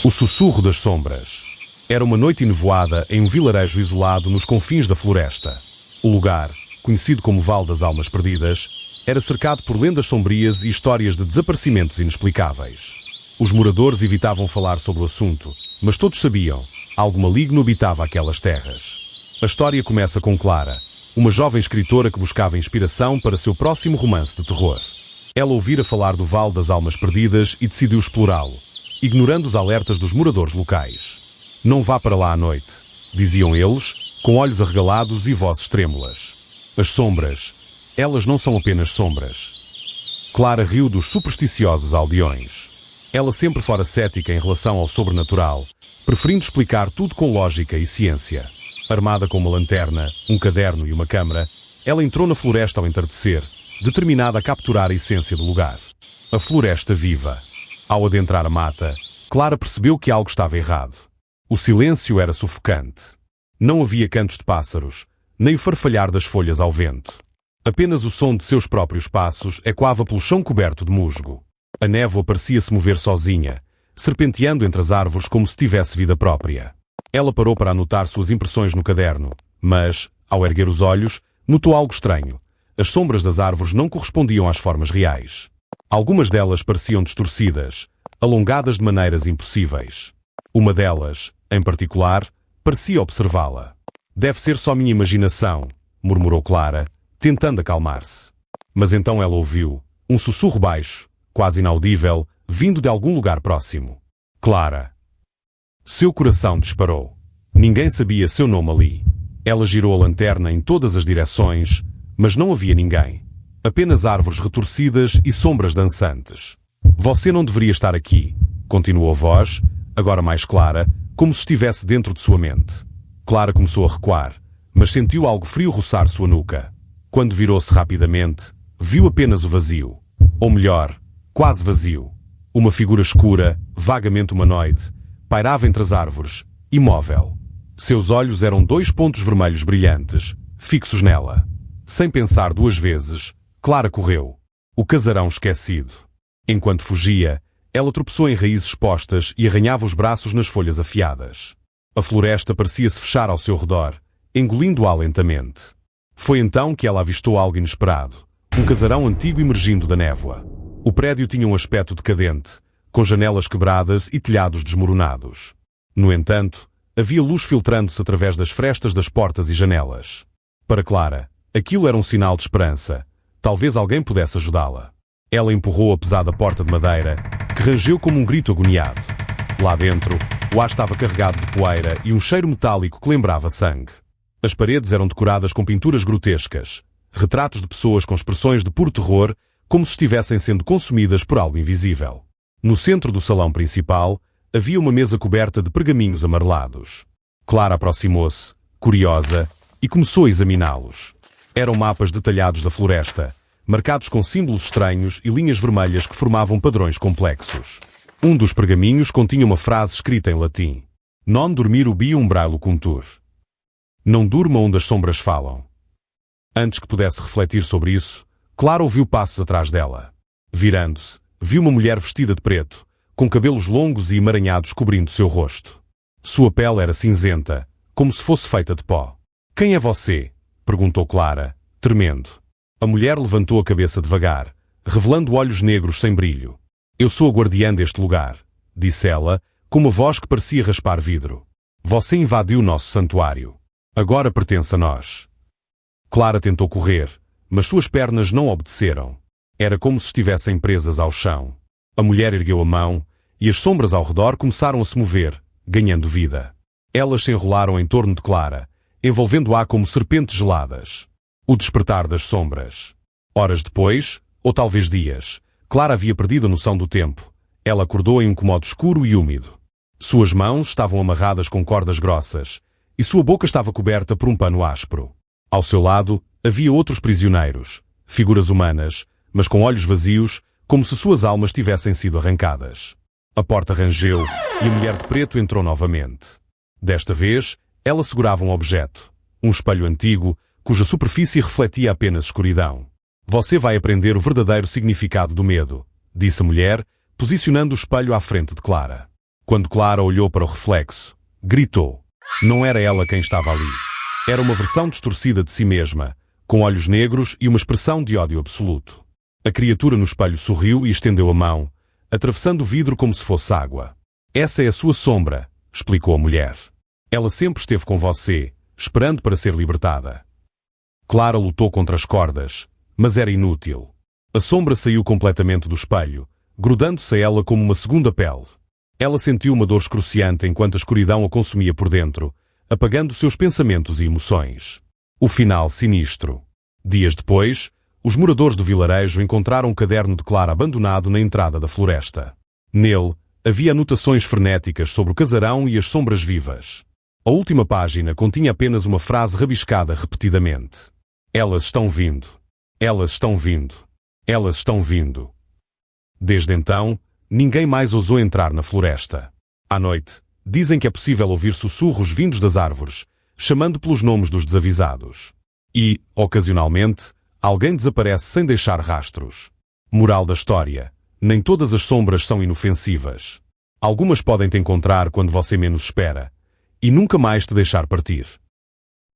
O sussurro das sombras. Era uma noite enevoada em um vilarejo isolado nos confins da floresta. O lugar, conhecido como Vale das Almas Perdidas, era cercado por lendas sombrias e histórias de desaparecimentos inexplicáveis. Os moradores evitavam falar sobre o assunto, mas todos sabiam, algo maligno habitava aquelas terras. A história começa com Clara, uma jovem escritora que buscava inspiração para seu próximo romance de terror. Ela ouvira falar do Vale das Almas Perdidas e decidiu explorá-lo, ignorando os alertas dos moradores locais. Não vá para lá à noite, diziam eles, com olhos arregalados e vozes trêmulas. As sombras, elas não são apenas sombras. Clara riu dos supersticiosos aldeões. Ela sempre fora cética em relação ao sobrenatural, preferindo explicar tudo com lógica e ciência. Armada com uma lanterna, um caderno e uma câmara, ela entrou na floresta ao entardecer, determinada a capturar a essência do lugar. A floresta viva. Ao adentrar a mata, Clara percebeu que algo estava errado. O silêncio era sufocante. Não havia cantos de pássaros, nem o farfalhar das folhas ao vento. Apenas o som de seus próprios passos ecoava pelo chão coberto de musgo. A névoa parecia-se mover sozinha, serpenteando entre as árvores como se tivesse vida própria. Ela parou para anotar suas impressões no caderno, mas, ao erguer os olhos, notou algo estranho. As sombras das árvores não correspondiam às formas reais. Algumas delas pareciam distorcidas, alongadas de maneiras impossíveis. Uma delas, em particular, parecia observá-la. Deve ser só minha imaginação, murmurou Clara, tentando acalmar-se. Mas então ela ouviu um sussurro baixo, quase inaudível, vindo de algum lugar próximo. Clara. Seu coração disparou. Ninguém sabia seu nome ali. Ela girou a lanterna em todas as direções, mas não havia ninguém. Apenas árvores retorcidas e sombras dançantes. Você não deveria estar aqui, continuou a voz, agora mais clara, como se estivesse dentro de sua mente. Clara começou a recuar, mas sentiu algo frio roçar sua nuca. Quando virou-se rapidamente, viu apenas o vazio. Ou melhor, quase vazio. Uma figura escura, vagamente humanoide, pairava entre as árvores, imóvel. Seus olhos eram dois pontos vermelhos brilhantes, fixos nela. Sem pensar duas vezes, Clara correu. O casarão esquecido. Enquanto fugia, ela tropeçou em raízes expostas e arranhava os braços nas folhas afiadas. A floresta parecia-se fechar ao seu redor, engolindo-a lentamente. Foi então que ela avistou algo inesperado. Um casarão antigo emergindo da névoa. O prédio tinha um aspecto decadente, com janelas quebradas e telhados desmoronados. No entanto, havia luz filtrando-se através das frestas das portas e janelas. Para Clara, aquilo era um sinal de esperança. Talvez alguém pudesse ajudá-la. Ela empurrou a pesada porta de madeira, que rangeu como um grito agoniado. Lá dentro, o ar estava carregado de poeira e um cheiro metálico que lembrava sangue. As paredes eram decoradas com pinturas grotescas, retratos de pessoas com expressões de puro terror, como se estivessem sendo consumidas por algo invisível. No centro do salão principal, havia uma mesa coberta de pergaminhos amarelados. Clara aproximou-se, curiosa, e começou a examiná-los. Eram mapas detalhados da floresta, marcados com símbolos estranhos e linhas vermelhas que formavam padrões complexos. Um dos pergaminhos continha uma frase escrita em latim. Non dormir ubi umbrae cuntur. Não durma onde as sombras falam. Antes que pudesse refletir sobre isso, Clara ouviu passos atrás dela. Virando-se, viu uma mulher vestida de preto, com cabelos longos e emaranhados cobrindo seu rosto. Sua pele era cinzenta, como se fosse feita de pó. Quem é você? Perguntou Clara, tremendo. A mulher levantou a cabeça devagar, revelando olhos negros sem brilho. Eu sou a guardiã deste lugar, disse ela, com uma voz que parecia raspar vidro. Você invadiu nosso santuário. Agora pertence a nós. Clara tentou correr, mas suas pernas não obedeceram. Era como se estivessem presas ao chão. A mulher ergueu a mão, e as sombras ao redor começaram a se mover, ganhando vida. Elas se enrolaram em torno de Clara, envolvendo-a como serpentes geladas. O despertar das sombras. Horas depois, ou talvez dias, Clara havia perdido a noção do tempo. Ela acordou em um cômodo escuro e úmido. Suas mãos estavam amarradas com cordas grossas, e sua boca estava coberta por um pano áspero. Ao seu lado, havia outros prisioneiros, figuras humanas, mas com olhos vazios, como se suas almas tivessem sido arrancadas. A porta rangeu, e a mulher de preto entrou novamente. Desta vez, ela segurava um objeto, um espelho antigo, cuja superfície refletia apenas escuridão. Você vai aprender o verdadeiro significado do medo, disse a mulher, posicionando o espelho à frente de Clara. Quando Clara olhou para o reflexo, gritou. Não era ela quem estava ali. Era uma versão distorcida de si mesma, com olhos negros e uma expressão de ódio absoluto. A criatura no espelho sorriu e estendeu a mão, atravessando o vidro como se fosse água. Essa é a sua sombra, explicou a mulher. Ela sempre esteve com você, esperando para ser libertada. Clara lutou contra as cordas, mas era inútil. A sombra saiu completamente do espelho, grudando-se a ela como uma segunda pele. Ela sentiu uma dor excruciante enquanto a escuridão a consumia por dentro, apagando seus pensamentos e emoções. O final sinistro. Dias depois, os moradores do vilarejo encontraram um caderno de Clara abandonado na entrada da floresta. Nele, havia anotações frenéticas sobre o casarão e as sombras vivas. A última página continha apenas uma frase rabiscada repetidamente. Elas estão vindo. Elas estão vindo. Elas estão vindo. Desde então, ninguém mais ousou entrar na floresta. À noite, dizem que é possível ouvir sussurros vindos das árvores, chamando pelos nomes dos desavisados. E, ocasionalmente, alguém desaparece sem deixar rastros. Moral da história: nem todas as sombras são inofensivas. Algumas podem te encontrar quando você menos espera, e nunca mais te deixar partir.